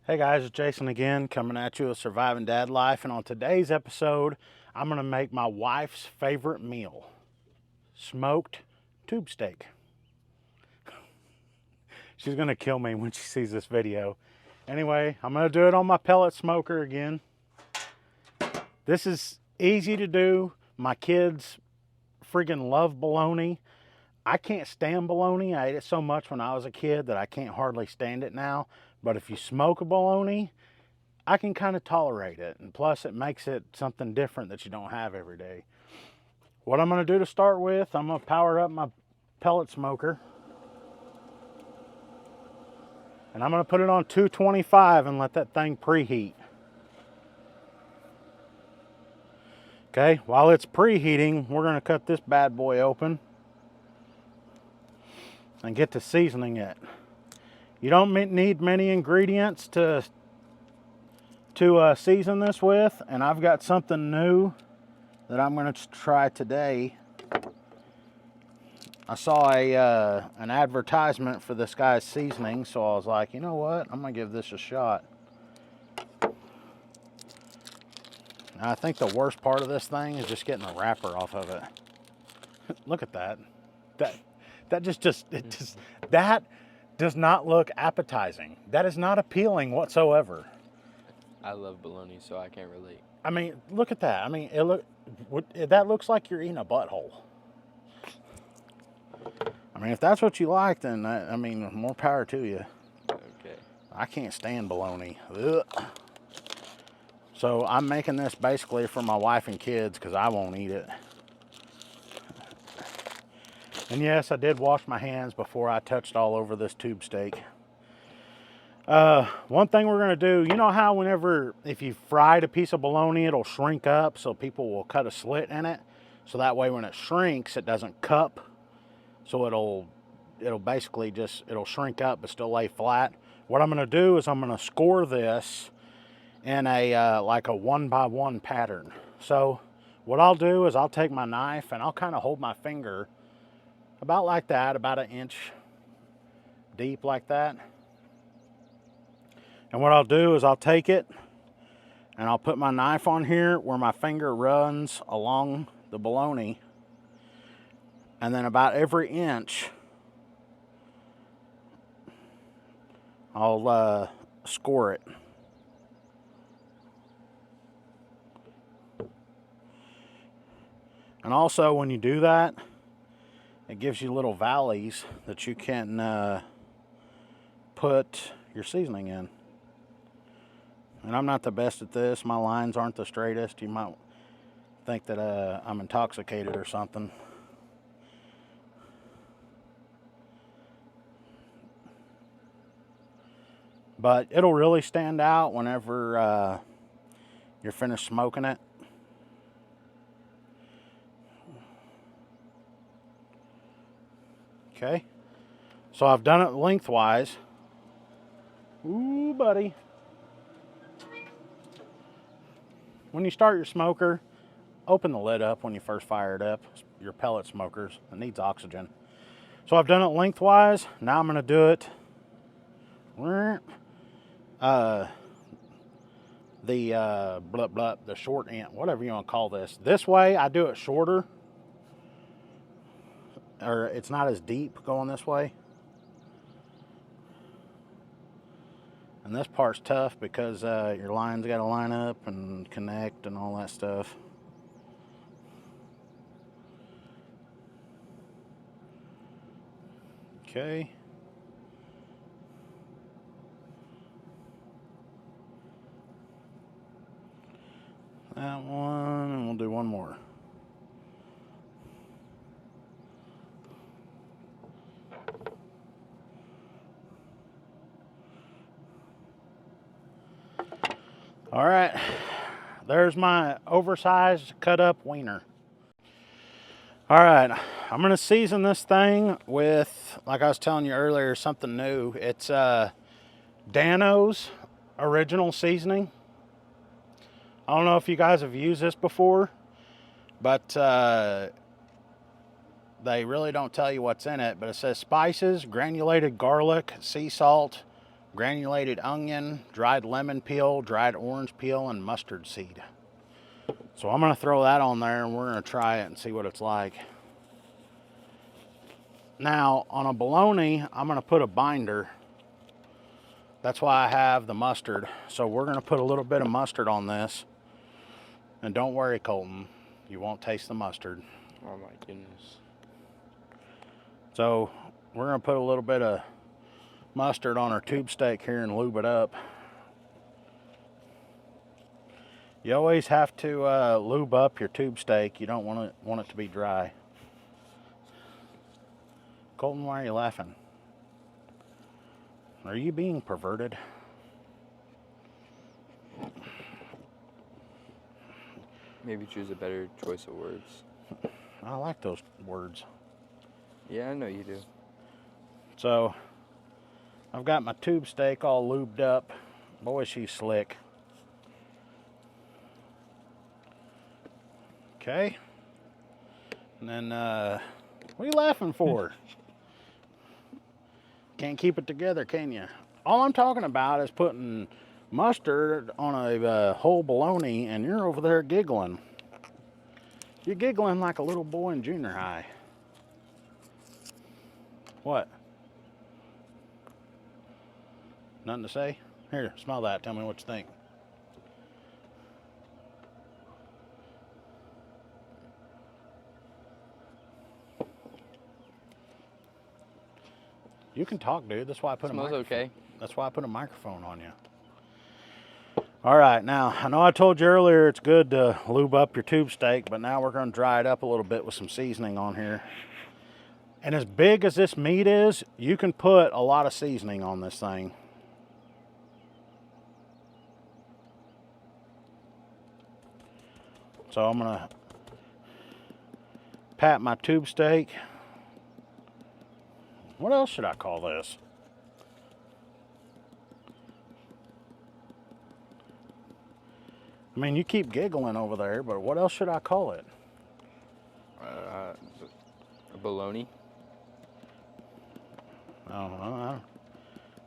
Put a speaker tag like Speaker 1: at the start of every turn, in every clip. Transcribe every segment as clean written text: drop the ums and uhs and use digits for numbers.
Speaker 1: Hey guys, it's Jason again, coming at you with Surviving Dad Life. And on today's episode, I'm going to make my wife's favorite meal, smoked tube steak. She's going to kill me when she sees this video. Anyway, I'm going to do it on my pellet smoker again. This is easy to do. My kids friggin' love bologna. I can't stand bologna. I ate it so much when I was a kid that I can't hardly stand it now. But if you smoke a bologna, I can kind of tolerate it. And plus, it makes it something different that you don't have every day. What I'm going to do to start with, I'm going to power up my pellet smoker. And I'm going to put it on 225 and let that thing preheat. Okay, while it's preheating, we're going to cut this bad boy open and get to seasoning it. You don't need many ingredients to season this with, and I've got something new that I'm going to try today. I saw an advertisement for this guy's seasoning, so I was like, you know what, I'm going to give this a shot. Now, I think the worst part of this thing is just getting the wrapper off of it. Look at that. That does not look appetizing. That is not appealing whatsoever.
Speaker 2: I love bologna, so I can't relate.
Speaker 1: I mean, look at that. I mean, that looks like you're eating a butthole. I mean, if that's what you like, then I mean, more power to you.
Speaker 2: Okay.
Speaker 1: I can't stand bologna. Ugh. So I'm making this basically for my wife and kids because I won't eat it. And yes, I did wash my hands before I touched all over this tube steak. One thing we're going to do, you know how if you fried a piece of bologna, it'll shrink up, so people will cut a slit in it. So that way when it shrinks, it doesn't cup. So it'll basically it'll shrink up but still lay flat. What I'm going to do is I'm going to score this in like a 1x1 pattern. So what I'll do is I'll take my knife and I'll kind of hold my finger about like that, about an inch deep like that. And what I'll do is I'll take it and I'll put my knife on here where my finger runs along the bologna. And then about every inch, I'll score it. And also when you do that, it gives you little valleys that you can put your seasoning in. And I'm not the best at this. My lines aren't the straightest. You might think that I'm intoxicated or something. But it'll really stand out whenever you're finished smoking it. Okay, so I've done it lengthwise. Ooh, buddy. When you start your smoker, open the lid up when you first fire it up. Your pellet smokers, it needs oxygen. So I've done it lengthwise. Now I'm going to do it the short end, whatever you want to call this. This way I do it shorter, or it's not as deep going this way. And this part's tough because your lines got to line up and connect and all that stuff. Okay. That one, and we'll do one more. All right, there's my oversized cut up wiener. All right, I'm gonna season this thing with, like I was telling you earlier, something new. It's Dano's original seasoning. I don't know if you guys have used this before, but they really don't tell you what's in it, but it says spices, granulated garlic, sea salt, granulated onion, dried lemon peel, dried orange peel, and mustard seed. So I'm gonna throw that on there and we're gonna try it and see what it's like. Now, on a bologna, I'm gonna put a binder. That's why I have the mustard. So we're gonna put a little bit of mustard on this. And don't worry, Colton, you won't taste the mustard.
Speaker 2: Oh my goodness.
Speaker 1: So we're gonna put a little bit of mustard on our tube steak here and lube it up. You always have to lube up your tube steak. You don't want it to be dry. Colton, why are you laughing? Are you being perverted?
Speaker 2: Maybe choose a better choice of words.
Speaker 1: I like those words.
Speaker 2: Yeah, I know you do.
Speaker 1: So I've got my tube steak all lubed up. Boy, she's slick. Okay. And then, what are you laughing for? Can't keep it together, can you? All I'm talking about is putting mustard on a whole bologna, and you're over there giggling. You're giggling like a little boy in junior high. What? Nothing to say? Here, smell that. Tell me what you think. You can talk, dude. That's why I put
Speaker 2: Smells
Speaker 1: a microphone.
Speaker 2: okay.
Speaker 1: That's why I put a microphone on you. All right, now, I know I told you earlier it's good to lube up your tube steak, but now we're going to dry it up a little bit with some seasoning on here. And as big as this meat is, you can put a lot of seasoning on this thing. So I'm going to pat my tube steak. What else should I call this? I mean, you keep giggling over there, but what else should I call it?
Speaker 2: A bologna.
Speaker 1: I don't know.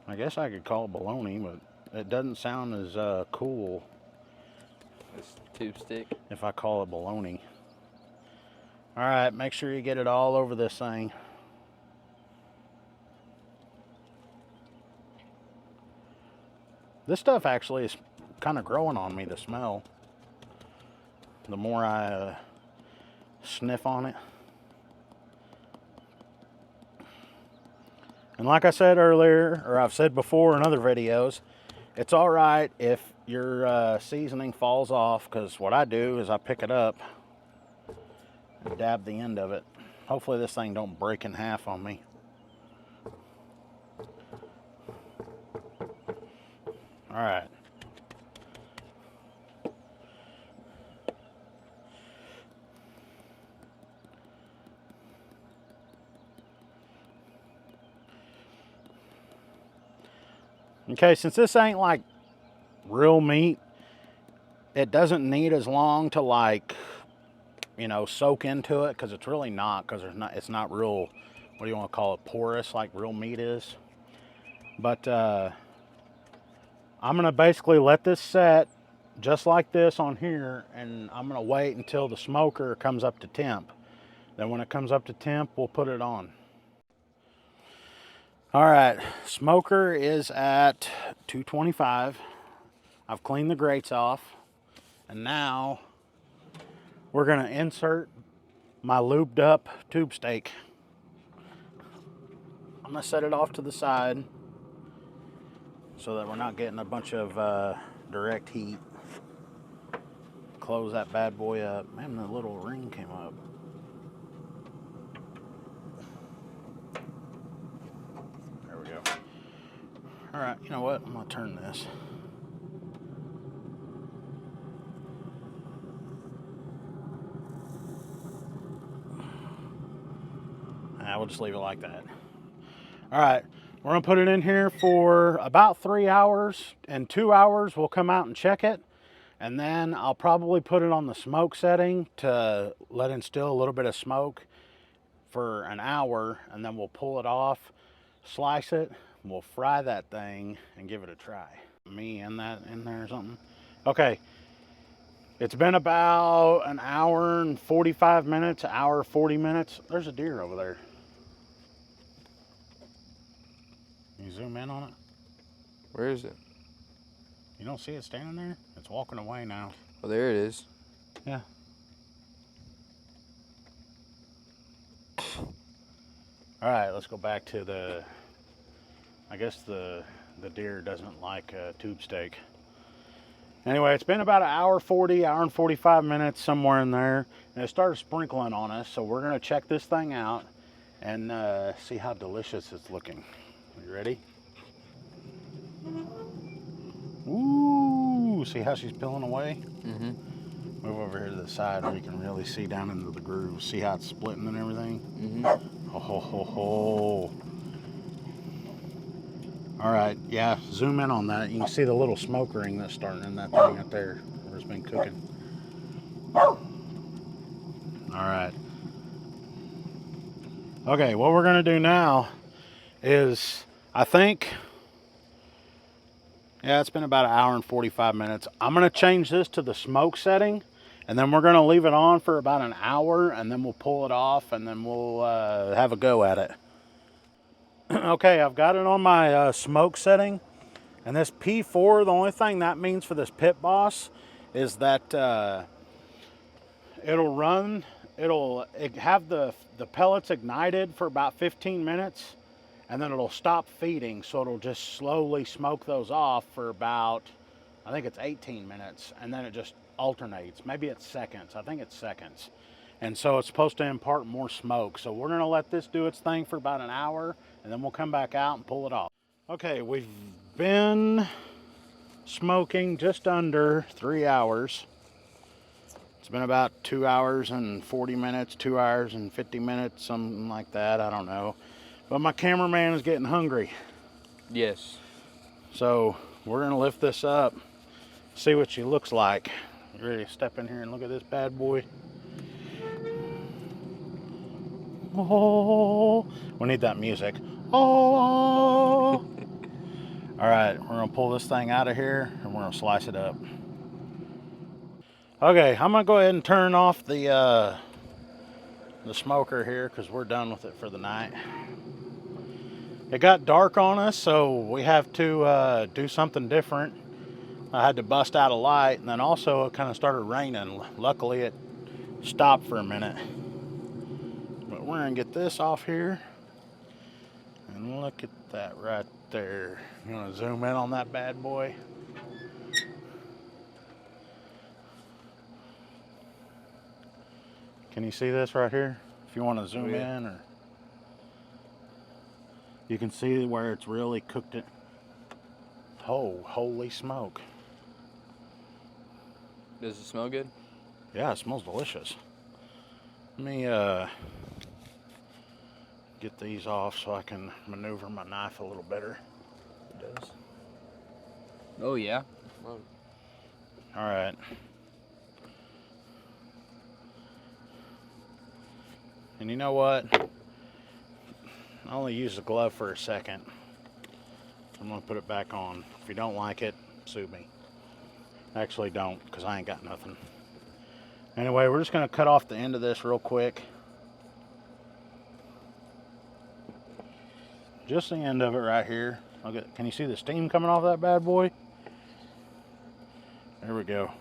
Speaker 1: I guess I could call it bologna, but it doesn't sound as cool
Speaker 2: This tube stick.
Speaker 1: if I call it bologna. All right, make sure you get it all over this thing. This stuff actually is kind of growing on me, the smell. The more I sniff on it. And like I said earlier, or I've said before in other videos, it's all right if your seasoning falls off, because what I do is I pick it up and dab the end of it. Hopefully this thing don't break in half on me. All right. Okay, since this ain't like real meat, it doesn't need as long to like, you know, soak into it, because it's really not, because it's not real, what do you want to call it, porous like real meat is. But I'm gonna basically let this set just like this on here, and I'm gonna wait until the smoker comes up to temp. Then when it comes up to temp, we'll put it on. All right, smoker is at 225. I've cleaned the grates off, and now we're gonna insert my lubed up tube steak. I'm gonna set it off to the side so that we're not getting a bunch of direct heat. Close that bad boy up. Man, the little ring came up. There we go. All right, you know what? I'm gonna turn this. We'll just leave it like that. All right, we're gonna put it in here for about 3 hours. In 2 hours, we'll come out and check it. And then I'll probably put it on the smoke setting to let instill a little bit of smoke for an hour. And then we'll pull it off, slice it, we'll fry that thing and give it a try. Me and that in there or something. Okay. It's been about an hour and 45 minutes, hour 40 minutes. There's a deer over there. Can you zoom in on it?
Speaker 2: Where is it?
Speaker 1: You don't see it standing there? It's walking away now.
Speaker 2: Oh, there it is.
Speaker 1: Yeah. All right, let's go back to the, I guess the deer doesn't like tube steak. Anyway, it's been about an hour 40, hour and 45 minutes, somewhere in there. And it started sprinkling on us, so we're gonna check this thing out and see how delicious it's looking. You ready? Ooh, see how she's peeling away?
Speaker 2: Mm-hmm.
Speaker 1: Move over here to the side where you can really see down into the groove. See how it's splitting and everything?
Speaker 2: Mm-hmm.
Speaker 1: Ho, ho, ho, ho. All right, yeah, zoom in on that. You can see the little smoke ring that's starting in that thing up there where it's been cooking. All right. Okay, what we're gonna do now is, I think, yeah, it's been about an hour and 45 minutes. I'm gonna change this to the smoke setting, and then we're gonna leave it on for about an hour, and then we'll pull it off, and then we'll have a go at it. Okay, I've got it on my smoke setting, and this P4, the only thing that means for this Pit Boss is that it'll have the pellets ignited for about 15 minutes, and then it'll stop feeding, so it'll just slowly smoke those off for about, I think it's 18 minutes, and then it just alternates. Maybe it's seconds. I think it's seconds. And so it's supposed to impart more smoke. So we're gonna let this do its thing for about an hour, and then we'll come back out and pull it off. Okay, we've been smoking just under 3 hours. It's been about 2 hours and 40 minutes, 2 hours and 50 minutes, something like that, I don't know. But my cameraman is getting hungry.
Speaker 2: Yes.
Speaker 1: So we're gonna lift this up, see what she looks like. You ready to step in here and look at this bad boy? Oh, we need that music. Oh. All right, we're gonna pull this thing out of here and we're gonna slice it up. Okay, I'm gonna go ahead and turn off the smoker here because we're done with it for the night. It got dark on us, so we have to do something different. I had to bust out a light, and then also it kind of started raining. Luckily, it stopped for a minute. But we're gonna get this off here, and look at that right there. You wanna zoom in on that bad boy? Can you see this right here? If you wanna zoom in, or you can see where it's really cooked it. Oh, holy smoke.
Speaker 2: Does it smell good?
Speaker 1: Yeah, it smells delicious. Let me get these off so I can maneuver my knife a little better.
Speaker 2: It does. Oh, yeah. Well,
Speaker 1: all right. And you know what? I only used the glove for a second. I'm gonna put it back on. If you don't like it, sue me. Actually don't, because I ain't got nothing. Anyway, we're just gonna cut off the end of this real quick. Just the end of it right here. Okay, can you see the steam coming off that bad boy? There we go.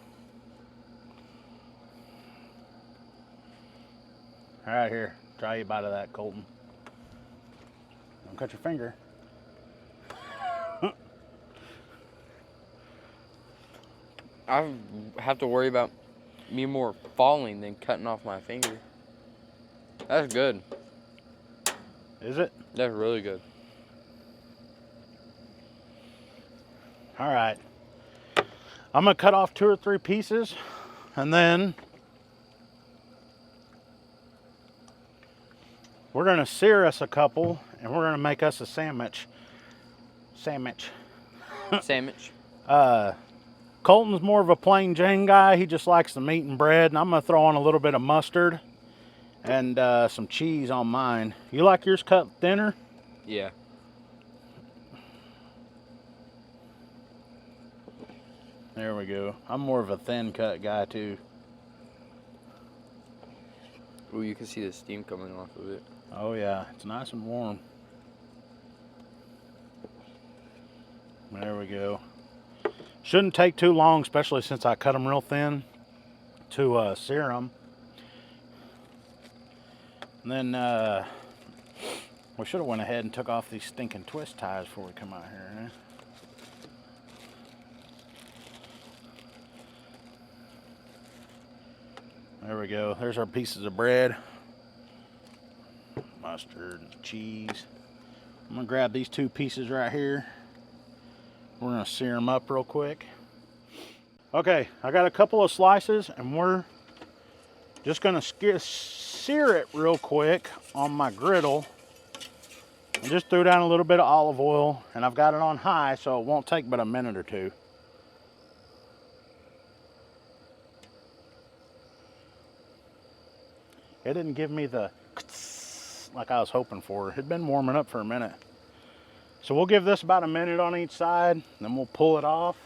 Speaker 1: All right, here, try a bite of that, Colton. Don't cut your finger.
Speaker 2: I have to worry about me more falling than cutting off my finger. That's good.
Speaker 1: Is it?
Speaker 2: That's really good.
Speaker 1: All right. I'm gonna cut off 2 or 3 pieces, and then we're gonna sear us a couple, and we're gonna make us a sandwich. Sandwich. Colton's more of a plain Jane guy. He just likes the meat and bread, and I'm gonna throw on a little bit of mustard and some cheese on mine. You like yours cut thinner?
Speaker 2: Yeah.
Speaker 1: There we go. I'm more of a thin cut guy too.
Speaker 2: Ooh, you can see the steam coming off of it.
Speaker 1: Oh yeah, it's nice and warm. There we go. Shouldn't take too long, especially since I cut them real thin, to sear them. And then we should have went ahead and took off these stinking twist ties before we come out here. Eh? There we go. There's our pieces of bread. Mustard, cheese. I'm gonna grab these two pieces right here. We're gonna sear them up real quick. Okay, I got a couple of slices and we're just gonna sear it real quick on my griddle. I just threw down a little bit of olive oil and I've got it on high so it won't take but a minute or two. It didn't give me the like I was hoping for. It had been warming up for a minute. So we'll give this about a minute on each side, then we'll pull it off.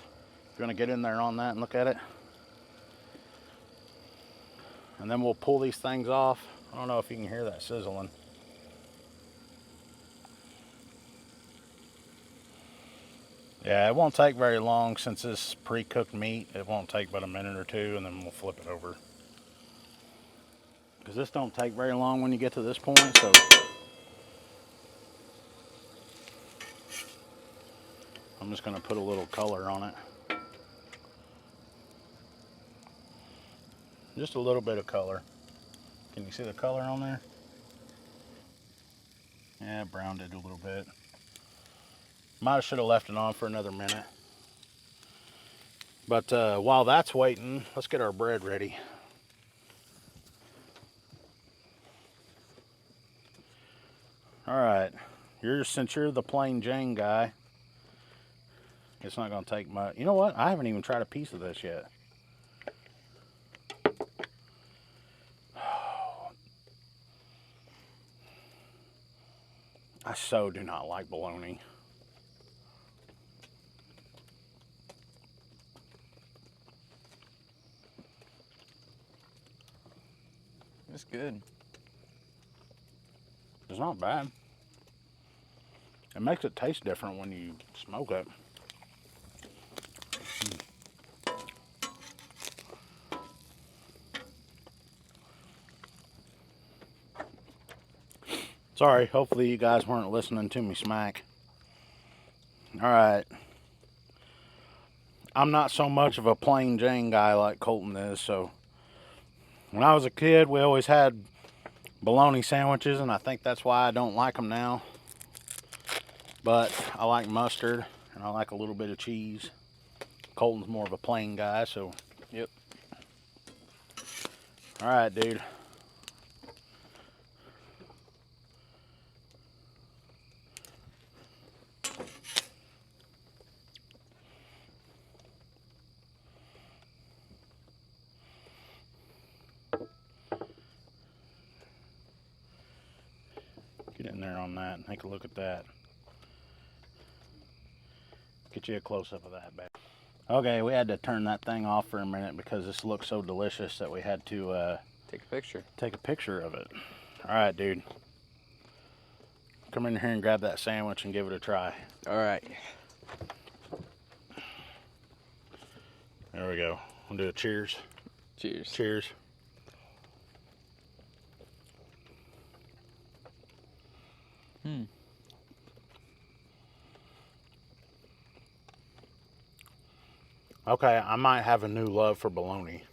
Speaker 1: If you want to get in there on that and look at it. And then we'll pull these things off. I don't know if you can hear that sizzling. Yeah, it won't take very long since it's pre-cooked meat. It won't take but a minute or two and then we'll flip it over. Because this don't take very long when you get to this point, so I'm just going to put a little color on it. Just a little bit of color. Can you see the color on there? Yeah, browned it a little bit. Should have left it on for another minute. But while that's waiting, let's get our bread ready. All right, since you're the plain Jane guy, it's not gonna take much. You know what? I haven't even tried a piece of this yet. I so do not like bologna.
Speaker 2: It's good.
Speaker 1: It's not bad. It makes it taste different when you smoke it. Sorry, hopefully you guys weren't listening to me smack. All right. I'm not so much of a plain Jane guy like Colton is, so when I was a kid, we always had bologna sandwiches, and I think that's why I don't like them now. But I like mustard, and I like a little bit of cheese. Colton's more of a plain guy, so.
Speaker 2: Yep.
Speaker 1: All right, dude. Get in there on that and take a look at that. Get you a close-up of that back. Okay, we had to turn that thing off for a minute because this looked so delicious that we had to
Speaker 2: take a picture.
Speaker 1: Take a picture of it. All right, dude. Come in here and grab that sandwich and give it a try.
Speaker 2: All right.
Speaker 1: There we go. We'll do a cheers.
Speaker 2: Cheers.
Speaker 1: Cheers. Okay, I might have a new love for bologna.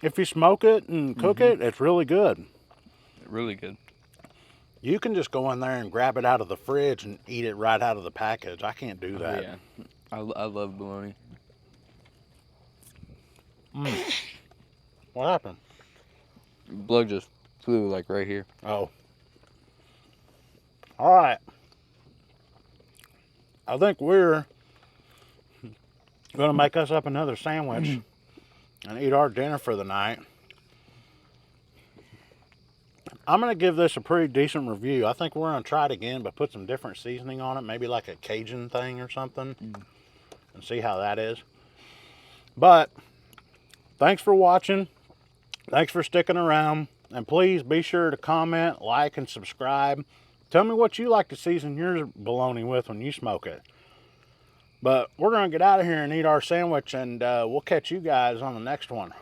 Speaker 1: If you smoke it and cook it, it's really good.
Speaker 2: Really good.
Speaker 1: You can just go in there and grab it out of the fridge and eat it right out of the package. I can't do that.
Speaker 2: Yeah, I love bologna.
Speaker 1: What happened?
Speaker 2: Blood just flew like right here.
Speaker 1: Oh. All right. I think we're going to make us up another sandwich and eat our dinner for the night. I'm going to give this a pretty decent review. I think we're going to try it again, but put some different seasoning on it. Maybe like a Cajun thing or something. and see how that is. But thanks for watching. Thanks for sticking around. And please be sure to comment, like, and subscribe. Tell me what you like to season your bologna with when you smoke it. But we're going to get out of here and eat our sandwich, and we'll catch you guys on the next one.